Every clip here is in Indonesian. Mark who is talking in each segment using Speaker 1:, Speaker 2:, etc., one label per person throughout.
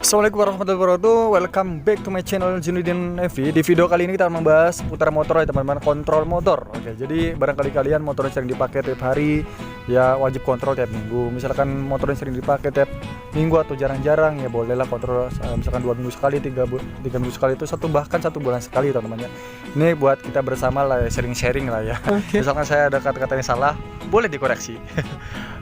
Speaker 1: Assalamualaikum warahmatullahi wabarakatuh. Welcome back to my channel Junidin Evi. Di video kali ini kita akan membahas putar motor ya teman-teman, kontrol motor. Oke, jadi barangkali kalian motor yang sering dipakai tiap hari ya wajib kontrol tiap minggu. Misalkan motor yang sering dipakai tiap minggu atau jarang-jarang ya bolehlah kontrol misalkan 2 minggu sekali, 3 minggu sekali, itu bahkan 1 bulan sekali teman-teman ya. Ini buat kita bersama lah ya, sharing-sharing lah ya. Misalkan saya ada kata-kata yang salah, boleh dikoreksi.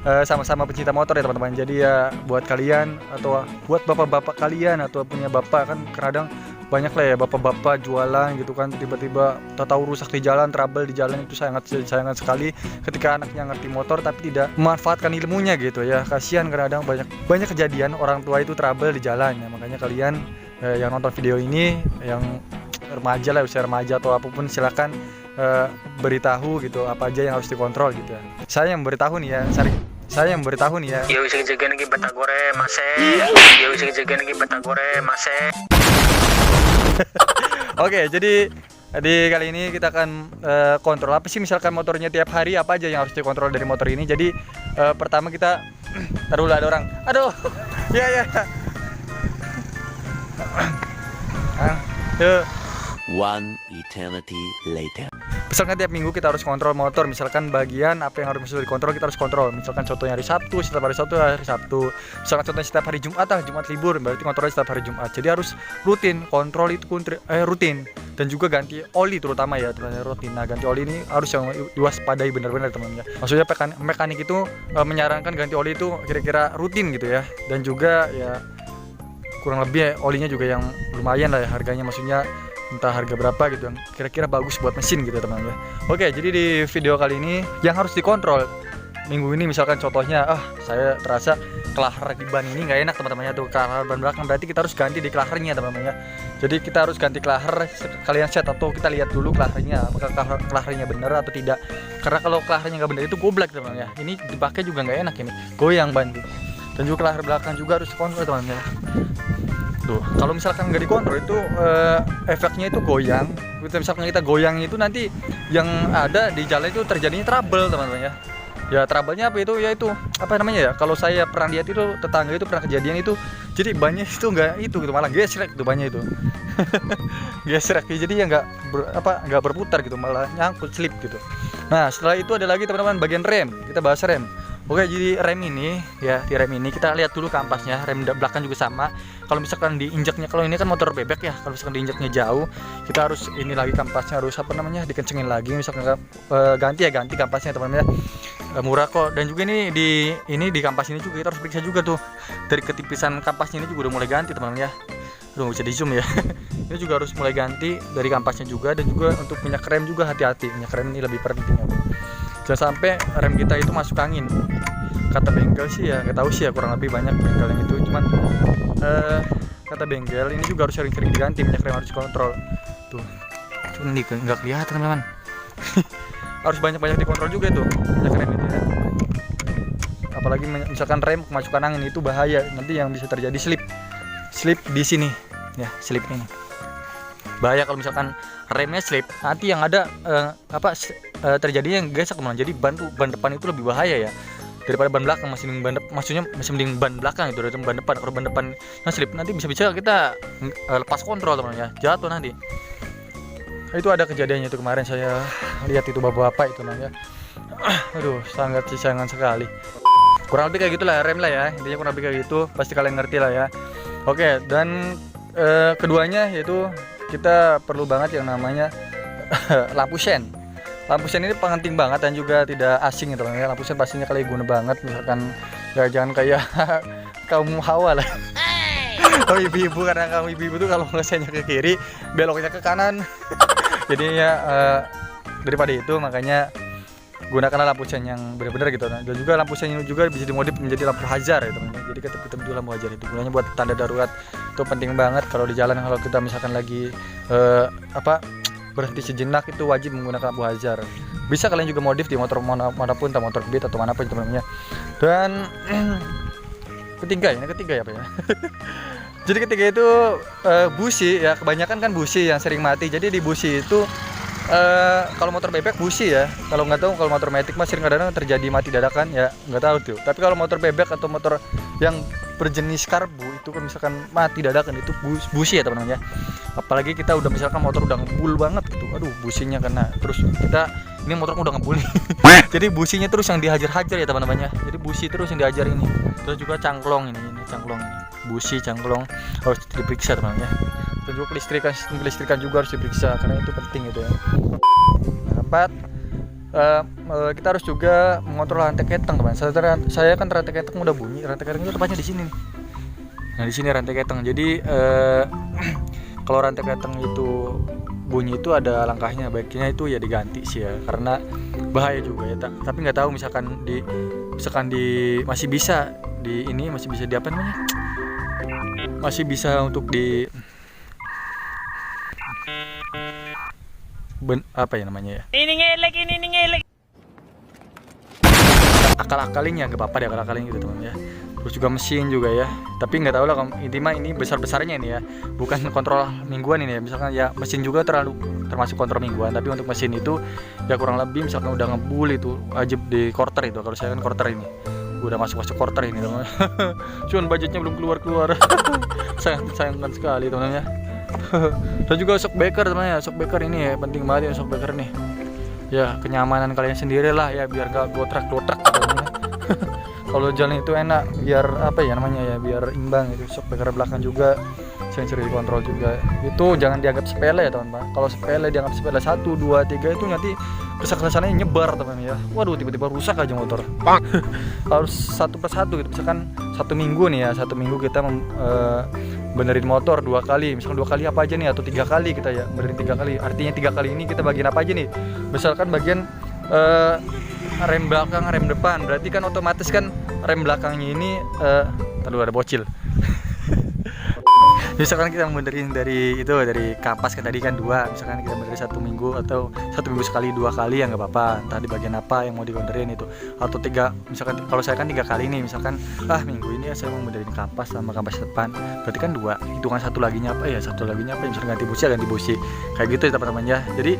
Speaker 1: Sama-sama pencinta motor ya teman-teman. Jadi ya buat kalian atau buat bapak-bapak kalian atau punya bapak, kan kadang banyak lah ya bapak-bapak jualan gitu kan, tiba-tiba tahu rusak di jalan, trouble di jalan, itu sangat sekali ketika anaknya ngerti motor tapi tidak memanfaatkan ilmunya gitu ya. Kasihan kadang banyak kejadian orang tua itu trouble di jalan ya. Makanya kalian yang nonton video ini, yang remaja lah, usia remaja atau apapun, silakan beritahu gitu apa aja yang harus dikontrol gitu ya. Saya yang beritahu nih ya, saya yang beritahu nih ya.
Speaker 2: Ya bisa jaga lagi batagore mase. Ya bisa jaga lagi batagore mase.
Speaker 1: Oke, jadi di kali ini kita akan kontrol apa sih, misalkan motornya tiap hari, apa aja yang harus dikontrol dari motor ini. Jadi pertama kita taruh ada orang. Aduh. Ya.
Speaker 3: One eternity later.
Speaker 1: Misalkan tiap minggu kita harus kontrol motor, misalkan bagian apa yang harus dikontrol kita harus kontrol. Misalkan contohnya hari Sabtu, setiap hari Sabtu. Misalkan contohnya setiap hari Jumat, Jumat libur, berarti kontrolnya setiap hari Jumat. Jadi harus rutin, kontrol itu rutin. Dan juga ganti oli terutama ya, rutin. Nah, ganti oli ini harus yang diwaspadai benar-benar teman-teman ya. Maksudnya mekanik itu menyarankan ganti oli itu kira-kira rutin gitu ya. Dan juga ya kurang lebih olinya juga yang lumayan lah ya harganya, maksudnya entah harga berapa gitu yang kira-kira bagus buat mesin gitu teman ya. Oke, jadi di video kali ini yang harus dikontrol minggu ini, misalkan contohnya saya terasa kelahar di ban ini nggak enak teman-teman ya, tuh kelahar ban belakang, berarti kita harus ganti di kelaharnya teman-teman ya. Jadi kita harus ganti kelahar, kalian set atau kita lihat dulu kelaharnya apakah kelaharnya benar atau tidak, karena kalau kelaharnya nggak benar itu goblok teman-teman ya. Ini dipakai juga nggak enak, ini goyang ban tuh. Dan juga kelahar belakang juga harus dikontrol teman-teman ya. Tuh, kalau misalkan nggak dikontrol itu efeknya itu goyang. Misalkan kita goyang itu nanti yang ada di jalan itu terjadinya trouble teman-teman ya. Ya trouble-nya apa itu? Ya itu apa namanya ya? Kalau saya pernah lihat itu tetangga itu pernah kejadian itu. Jadi bannya itu nggak itu gitu, malah gesrek itu bannya itu. Gesrek, jadi ya nggak berputar gitu, malah nyangkut slip gitu. Nah setelah itu ada lagi teman-teman bagian rem. Kita bahas rem. Oke, jadi rem ini ya, di rem ini kita lihat dulu kampasnya, rem belakang juga sama. Kalau misalkan diinjaknya, kalau ini kan motor bebek ya, kalau misalkan diinjaknya jauh, kita harus ini lagi kampasnya harus dikencengin lagi. Misalkan ganti kampasnya teman-teman ya. Murah kok. Dan juga ini di kampas ini juga kita harus periksa juga tuh. Dari ketipisan kampasnya ini juga udah mulai ganti teman-teman ya. Aduh, bisa di zoom ya. Ini juga harus mulai ganti dari kampasnya juga. Dan juga untuk minyak rem juga hati-hati, minyak rem ini lebih penting ya. Jangan sampai rem kita itu masuk angin. Kata bengkel sih ya, nggak tahu sih ya, kurang lebih banyak bengkel yang itu. Cuman kata bengkel ini juga harus sering-sering diganti, minyak rem harus kontrol. Tuh, cuman nggak kelihatan teman-teman. Harus banyak-banyak dikontrol juga tuh minyak rem itu ya. Apalagi misalkan rem kemasukan angin itu bahaya. Nanti yang bisa terjadi slip di sini ya, slip ini. Bahaya kalau misalkan remnya slip, nanti yang ada terjadinya yang gesek teman. Jadi ban depan itu lebih bahaya ya daripada ban belakang. Masih mending ban belakang itu daripada ban depan. Kalau ban depan slip nanti bisa kita lepas kontrol teman ya, jatuh nanti. Itu ada kejadiannya itu kemarin, saya lihat itu bapak-bapak itu namanya. Aduh, sangat sayang sekali. Kurang lebih kayak gitulah rem lah ya, intinya kurang lebih kayak gitu, pasti kalian ngerti lah ya. Oke, dan keduanya yaitu kita perlu banget yang namanya lampu sen. Lampu sen ini penting banget dan juga tidak asing gitu ya. Lampu sen pastinya kalian guna banget, misalkan ya jangan kayak kaum Hawa lah. Oh ibu-ibu, karena kamu ibu-ibu tuh kalau ngesennya ke kiri, beloknya ke kanan. Jadinya daripada itu makanya gunakanlah lampu sen yang benar-benar gitu. Dan juga lampu sen ini juga bisa dimodif menjadi lampu hazard ya teman-teman. Jadi kita juga lampu hazard itu gunanya buat tanda darurat. Itu penting banget kalau di jalan, kalau kita misalkan lagi berhenti sejenak, itu wajib menggunakan lampu hazard. Bisa kalian juga modif di motor manapun, entah motor Beat atau manapun teman-teman. Dan ketiga ya apa ya? Jadi ketiga itu busi ya, kebanyakan kan busi yang sering mati. Jadi di busi itu kalau motor bebek busi ya, kalau nggak tahu kalau motor matic mas sering kadang terjadi mati dadakan ya, nggak tahu tuh. Tapi kalau motor bebek atau motor yang berjenis karbu itu kan misalkan mati dadakan itu busi ya teman-teman ya. Apalagi kita udah misalkan motor udah ngebul banget gitu, aduh businya kena, terus kita ini motor udah ngebul nih. Jadi businya terus yang dihajar-hajar ya teman-teman ya. Jadi busi terus yang dihajar ini. Terus juga cangklong ini cangklong ini. Busi cangklong harus diperiksa teman-teman ya. Dan juga kelistrikan, sistem kelistrikan juga harus diperiksa karena itu penting gitu ya. Nah, 4 kita harus juga mengontrol rantai keteng teman. Saya kan rantai keteng udah bunyi, rantai keteng itu tepatnya di sini. Nah di sini rantai keteng. Jadi kalau rantai keteng itu bunyi itu ada langkahnya, baiknya itu ya diganti sih ya, karena bahaya juga ya. Tapi nggak tahu misalkan di masih bisa di ini masih bisa di apa namanya? Masih bisa untuk di apa ya namanya ya? Ini ngelek. Akal-akalinya nggak apa-apa deh, akal-akalinya gitu teman ya. Terus juga mesin juga ya. Tapi nggak tahu lah intinya ini besar-besarnya ini ya. Bukan kontrol mingguan ini ya. Misalkan ya mesin juga termasuk kontrol mingguan, tapi untuk mesin itu ya kurang lebih misalkan udah ngebul itu wajib di quarter itu. Kalau saya kan quarter ini. Udah masuk quarter ini teman. Cuman budgetnya belum keluar. Sayangkan sekali teman ya. Dan juga shockbreaker teman ya. Shockbreaker ini ya penting banget ya shockbreaker nih. Ya kenyamanan kalian sendiri lah ya, biar gak glotrak gitu. Kalau jalan itu enak, biar apa ya namanya ya, biar imbang gitu. Shockbreaker belakang juga sensor dikontrol juga. Itu jangan dianggap sepele ya teman-teman. Kalau sepele dianggap sepele 1, 2, 3 itu nanti kesannya nyebar teman ya. Waduh tiba-tiba rusak aja motor. Harus satu persatu gitu. Misalkan 1 minggu nih ya, 1 minggu kita benerin motor 2 kali. Misalkan 2 kali apa aja nih, atau 3 kali kita ya benerin 3 kali. Artinya 3 kali ini kita bagian apa aja nih? Misalkan bagian rem belakang, rem depan, berarti kan otomatis kan rem belakangnya ini ada bocil. Misalkan kita benerin dari kapas tadi kan 2, misalkan kita benerin 1 minggu atau 1 minggu sekali 2 kali ya nggak apa-apa, entah di bagian apa yang mau dibenerin itu, atau 3, misalkan kalau saya kan 3 kali nih, misalkan minggu ini ya saya mau benerin kapas sama kapas depan, berarti kan 2, hitungan satu laginya apa ya, misalkan ganti busi kayak gitu ya teman-teman ya. Jadi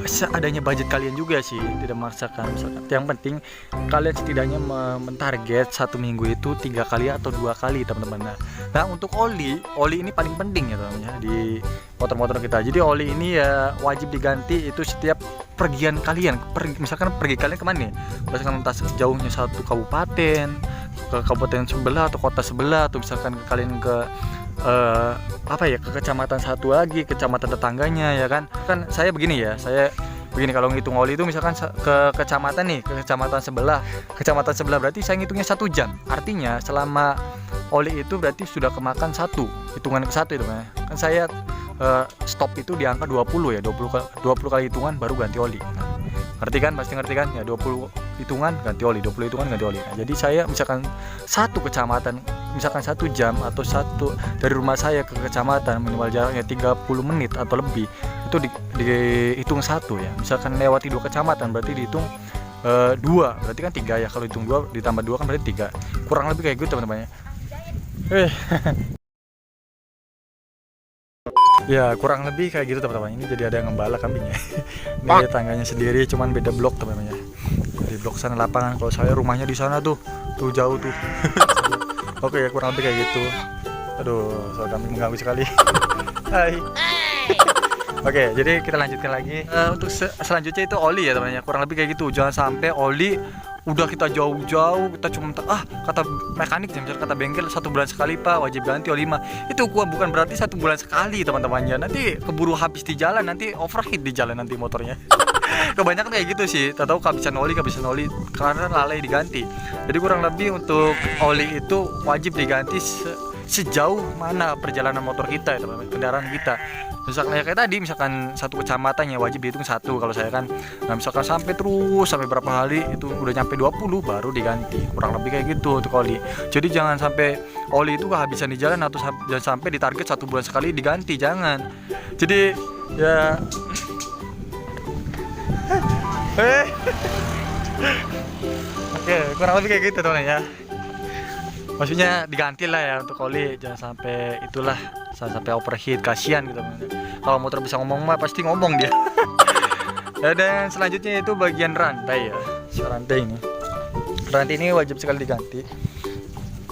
Speaker 1: seadanya budget kalian juga sih, tidak memaksakan. Misalkan yang penting kalian setidaknya mentarget 1 minggu itu 3 kali atau 2 kali teman-teman. Nah untuk oli ini paling penting ya teman-teman ya di motor-motor kita. Jadi oli ini ya wajib diganti itu setiap pergian kalian. Misalkan pergi kalian kemana nih? Misalkan entah jauhnya satu kabupaten ke kabupaten sebelah atau kota sebelah, atau misalkan kalian ke ke kecamatan satu lagi, kecamatan tetangganya ya kan saya begini kalau ngitung oli itu misalkan ke kecamatan sebelah berarti saya ngitungnya 1 jam, artinya selama oli itu berarti sudah kemakan hitungan ke 1 itu kan saya stop itu di angka 20 ya, 20 kali hitungan baru ganti oli. Pasti ngerti kan ya, 20 hitungan ganti oli, 20 hitungan ganti oli. Nah, jadi saya misalkan 1 kecamatan, misalkan 1 jam atau dari rumah saya ke kecamatan minimal jaraknya 30 menit atau lebih, itu dihitung 1 ya. Misalkan lewati 2 kecamatan berarti dihitung 2, berarti kan 3 ya. Kalau hitung 2 ditambah 2 kan berarti 3. Kurang lebih kayak gitu teman-teman ya. Ya kurang lebih kayak gitu teman-teman. Ini jadi ada yang ngembala kambingnya. Ini dia tangganya sendiri, cuman beda blok teman-teman ya. Di blok sana lapangan, kalau saya rumahnya di sana tuh jauh tuh. Oke ya kurang lebih kayak gitu. Aduh, soal kambing mengganggu sekali. Hai. Oke, jadi kita lanjutkan lagi. Untuk selanjutnya itu oli ya teman-teman. Kurang lebih kayak gitu. Jangan sampai oli udah kita jauh-jauh, kita cuma kata mekanik, misalnya kata bengkel 1 bulan sekali pak wajib ganti oli 5. Itu bukan berarti 1 bulan sekali teman-temannya. Nanti keburu habis di jalan, nanti overheat di jalan nanti motornya. Kebanyakan kayak gitu sih, tahu kehabisan oli karena lalai diganti. Jadi kurang lebih untuk oli itu wajib diganti sejauh mana perjalanan motor kita ya teman-teman, kendaraan kita. Misalkan kayak tadi, misalkan 1 kecamatan ya wajib dihitung 1 kalau saya kan. Nah misalkan sampai berapa kali itu udah nyampe 20 baru diganti. Kurang lebih kayak gitu untuk oli. Jadi jangan sampai oli itu kehabisan di jalan, atau jangan sampai ditarget 1 bulan sekali diganti, jangan. Jadi ya Oke, kurang lebih kayak gitu teman ya. Maksudnya diganti lah ya untuk oli, jangan sampai overheat, kasihan gitu. Kalau motor bisa ngomong mah pasti ngomong dia. Dan selanjutnya itu bagian rantai ya. Rantai ini wajib sekali diganti.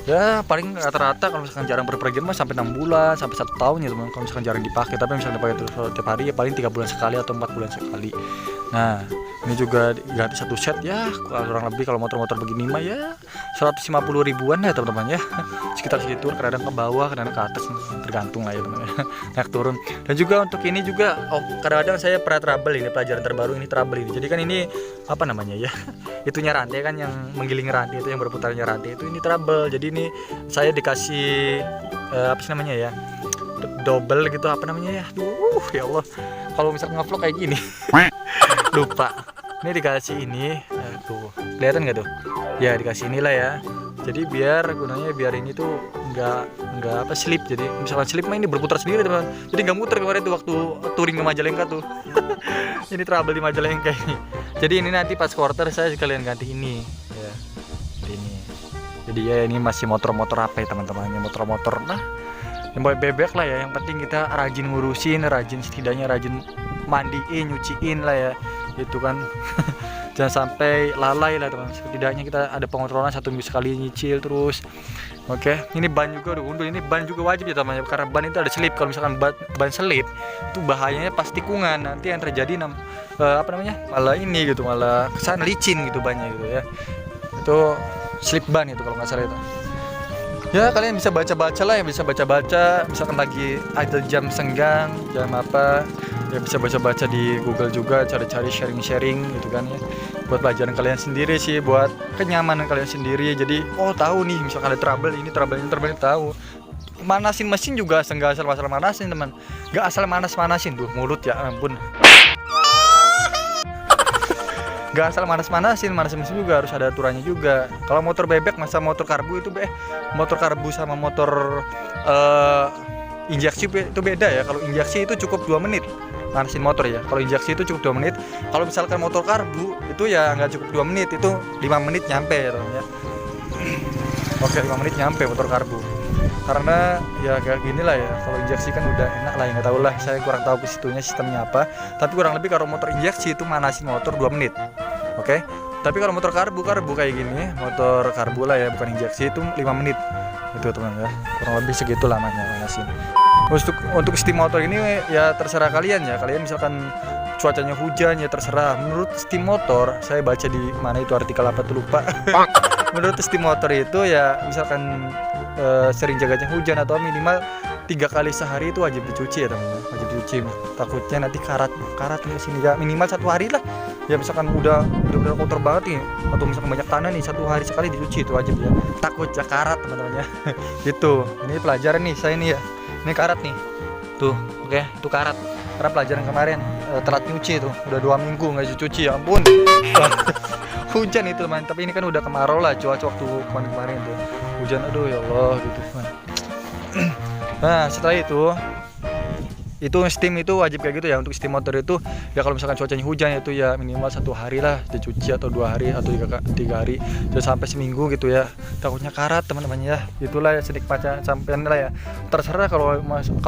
Speaker 1: Ya paling rata-rata kalau misalkan jarang berpergian mah sampai 6 bulan sampai 1 tahun ya teman. Kalau misalkan jarang dipakai, tapi misalkan dipakai terus tiap hari ya paling 3 bulan sekali atau 4 bulan sekali. Nah ini juga ganti satu set ya kurang lebih kalau motor-motor begini mah ya 150 ribuan ya teman-teman ya, sekitar segitu, kadang ke bawah kadang ke atas tergantung lah ya teman-teman. Naik turun. Dan juga untuk ini juga kadang-kadang saya pernah trouble, ini pelajaran terbaru ini trouble ini. Jadi kan ini apa namanya ya, itunya rantai kan yang menggiling rantai itu, yang berputarnya rantai itu, ini trouble. Jadi ini saya dikasih apa sih namanya ya, double gitu apa namanya ya, ya Allah kalau misalnya ngevlog kayak gini lupa. Ini dikasih ini tuh kelihatan nggak tuh ya, dikasih inilah ya. Jadi biar gunanya biar ini tuh nggak apa slip. Jadi misalkan slip mah ini berputar sendiri teman, jadi nggak muter kemarin tuh waktu touring ke Majalengka tuh. Ini trouble di Majalengka ini. Jadi ini nanti pas quarter saya sekalian ganti ini ya, ini. Jadi ya ini masih motor-motor apa ya teman-temannya, motor-motor lah yang boleh bebek lah ya. Yang penting kita rajin ngurusin, setidaknya rajin mandiin, nyuciin lah ya, gitu kan. Jangan sampai lalai lah teman. Setidaknya kita ada pengontrolan 1 minggu sekali nyicil terus. Oke, ini ban juga udah undur. Ini ban juga wajib ya teman, karena ban itu ada selip. Kalau misalkan ban selip itu bahayanya pas tikungan. Nanti yang terjadi apa namanya, malah ini gitu, malah kesana licin gitu bannya gitu ya. Itu slip ban itu kalau nggak salah itu. Ya kalian bisa baca-baca lah ya, bisa baca-baca. Misalkan lagi ada jam senggang, jam apa ya, bisa baca-baca di Google juga, cari-cari sharing-sharing gitu kan ya, buat pelajaran kalian sendiri sih, buat kenyamanan kalian sendiri. Jadi tahu nih misalkan ada trouble ini tahu. Manasin mesin juga nggak asal masalah manasin teman, nggak asal manasin tuh mulut ya ampun. Gak asal manasin mesin juga harus ada aturannya juga. Kalau motor bebek masa motor karbu itu motor karbu sama motor injeksi itu beda ya. Kalau injeksi itu cukup 2 menit manasin motor ya. Kalau injeksi itu cukup 2 menit. Kalau misalkan motor karbu itu ya nggak cukup 2 menit, itu 5 menit nyampe ya teman ya. Oke, 5 menit nyampe motor karbu. Karena ya kayak gini lah ya, kalau injeksi kan udah enak lah ya, nggak tahu lah, saya kurang tahu ke situnya sistemnya apa. Tapi kurang lebih kalau motor injeksi itu manasin motor 2 menit. Oke. Tapi kalau motor karbu kayak gini, motor karbu lah ya, bukan injeksi, itu 5 menit. Itu teman ya. Kurang lebih segitu lamanya manasin. Untuk steam motor ini ya terserah kalian ya. Kalian misalkan cuacanya hujan ya terserah. Menurut steam motor, saya baca di mana itu artikel apa tuh lupa. Menurut steam motor itu ya misalkan sering jaga hujan atau minimal 3 kali sehari itu wajib dicuci ya teman-teman, wajib dicuci. Takutnya nanti karat di sini ya, minimal 1 hari lah. Ya misalkan udah kotor banget nih, atau misalkan banyak tanah nih, 1 hari sekali dicuci itu wajib ya. Takut ya karat teman-teman ya. Gitu. Ini pelajaran nih saya nih ya. Ini karat nih. Tuh, oke, itu karat. Karena pelajaran kemarin telat nyuci tuh, udah 2 minggu nggak dicuci ya ampun. Hujan itu teman, tapi ini kan udah kemarau lah, cuaca waktu kemarin tuh hujan, aduh ya Allah gitu. Nah setelah itu steam itu wajib kayak gitu ya. Untuk steam motor itu ya kalau misalkan cuacanya hujan itu ya minimal 1 hari lah dicuci, atau 2 hari atau 3 hari, jadi sampai seminggu gitu ya. Takutnya karat teman-teman ya. Itulah ya sedikitnya sampean lah ya. Terserah kalau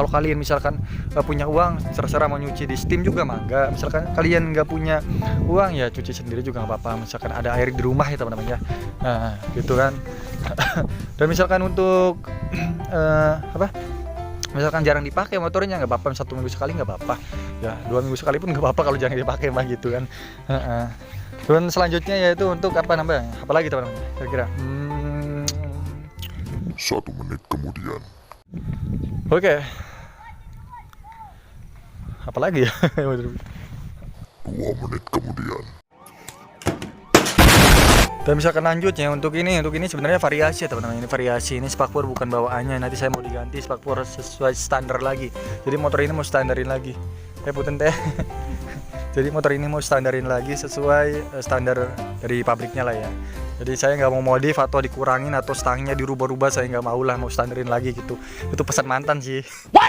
Speaker 1: kalian misalkan nggak punya uang, terserah mau nyuci di steam juga mangga. Misalkan kalian nggak punya uang ya cuci sendiri juga nggak apa-apa. Misalkan ada air di rumah ya teman-teman ya. Nah gitu kan. Dan misalkan untuk misalkan jarang dipakai motornya nggak apa-apa, 1 minggu sekali nggak apa-apa ya, 2 minggu sekali pun nggak apa-apa kalau jarang dipakai mah gitu kan. Dan selanjutnya yaitu untuk apalagi teman-teman kira-kira
Speaker 4: 1 menit kemudian.
Speaker 1: Oke. Apalagi ya?
Speaker 4: 2 menit kemudian.
Speaker 1: Dan misalkan lanjutnya untuk ini sebenarnya variasi ya teman-teman. Ini variasi, ini spakbor bukan bawaannya. Nanti saya mau diganti spakbor sesuai standar lagi. Jadi motor ini mau standarin lagi. Punten teh. Jadi motor ini mau standarin lagi sesuai standar dari pabriknya lah ya. Jadi saya nggak mau modif atau dikurangin atau stangnya dirubah-rubah, saya nggak mau lah, mau standarin lagi gitu. Itu pesan mantan sih. What?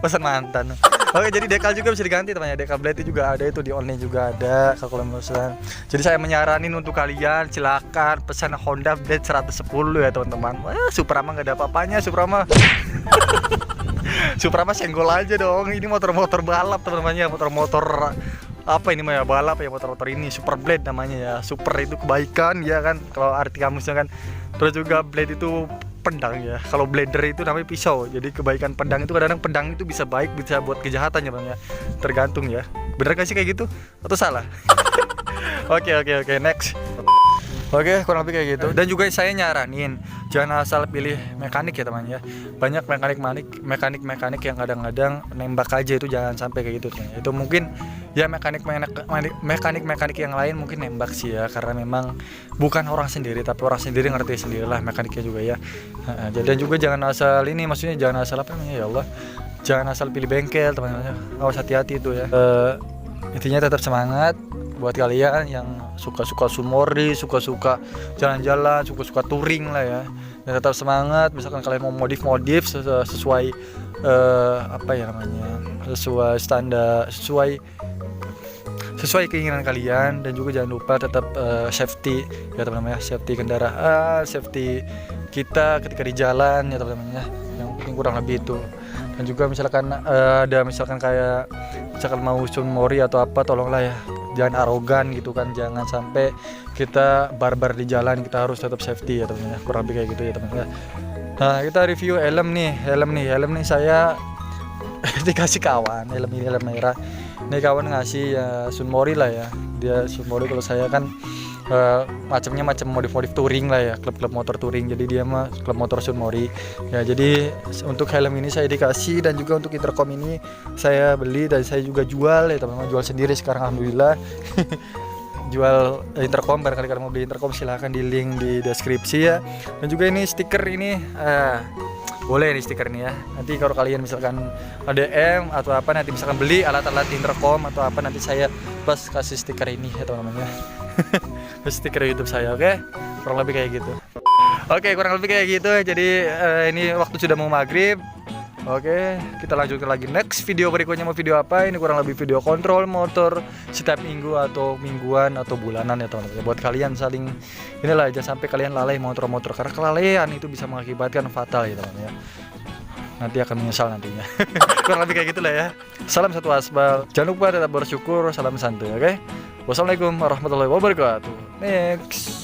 Speaker 1: Pesan mantan. Oke, jadi dekal juga bisa diganti teman-teman. Dekal blade juga ada, itu di online juga ada kalau pesan. Jadi saya menyaranin untuk kalian silakan pesan Honda Blade 110 ya teman-teman. Wah, Supra mah nggak ada apa-apanya, Supra mah. Supra mah senggol aja dong. Ini motor-motor balap teman-teman ya, motor-motor apa ini mah ya, balap ya, motor-motor ini super blade namanya ya. Super itu kebaikan ya kan kalau arti kamusnya kan. Terus juga blade itu pedang ya. Kalau blader itu namanya pisau. Jadi kebaikan pedang itu kadang-kadang pedang itu bisa baik, bisa buat kejahatan ya Bang ya. Tergantung ya. Bener gak sih kayak gitu? Atau salah? Oke, next. Oke, kurang lebih kayak gitu. Dan juga saya nyaranin jangan asal pilih mekanik ya teman ya. Banyak mekanik yang kadang-kadang nembak aja, itu jangan sampai kayak gitu teman. Itu mungkin ya mekanik yang lain mungkin nembak sih ya, karena memang bukan orang sendiri, tapi orang sendiri ngerti sendirilah mekaniknya juga ya. Dan juga jangan asal ini, maksudnya jangan asal apa namanya ya Allah. Jangan asal pilih bengkel teman-teman. Awas hati-hati itu ya. Intinya tetap semangat buat kalian yang suka-suka Sunmori, suka-suka jalan-jalan, suka-suka touring lah ya. Dan tetap semangat, misalkan kalian mau modif sesuai apa ya namanya? Sesuai standar, sesuai keinginan kalian. Dan juga jangan lupa tetap safety ya teman-teman ya, safety kendaraan, safety kita ketika di jalan ya teman-teman ya. Yang penting kurang lebih itu. Dan juga misalkan ada kayak misalkan mau Sunmori atau apa, tolonglah ya jangan arogan gitu kan, jangan sampai kita barbar di jalan, kita harus tetap safety ya teman-teman ya. Kurang lebih kayak gitu ya teman-teman ya. Nah, kita review helm nih saya dikasih kawan, helm merah. Ini kawan ngasih ya Sunmori lah ya. Dia Sunmori, kalau saya kan macam modif touring lah ya, klub motor touring. Jadi dia mah klub motor Sunmori ya. Jadi untuk helm ini saya dikasih, dan juga untuk intercom ini saya beli dan saya juga jual ya teman-teman, jual sendiri sekarang alhamdulillah. Jual intercom, barangkali kalian mau beli intercom silahkan di link di deskripsi ya. Dan juga ini stiker ini boleh nih stiker nih ya. Nanti kalau kalian misalkan DM atau apa, nanti misalkan beli alat-alat intercom atau apa, nanti saya pas kasih stiker ini ya teman-teman ya. Stiker YouTube saya, oke? Kurang lebih kayak gitu. Oke, kurang lebih kayak gitu. Jadi ini waktu sudah mau maghrib. Oke, kita lanjutkan lagi next video berikutnya. Mau video apa? Ini kurang lebih video kontrol motor setiap minggu atau mingguan atau bulanan ya teman-teman. Buat kalian saling inilah, jangan sampai kalian lalai motor-motor, karena kelalaian itu bisa mengakibatkan fatal ya teman-teman ya. Nanti akan menyesal nantinya. Kurang lebih kayak gitulah ya. Salam satu aspal. Jangan lupa tetap bersyukur, salam santuy, oke? Wassalamualaikum warahmatullahi wabarakatuh. Next.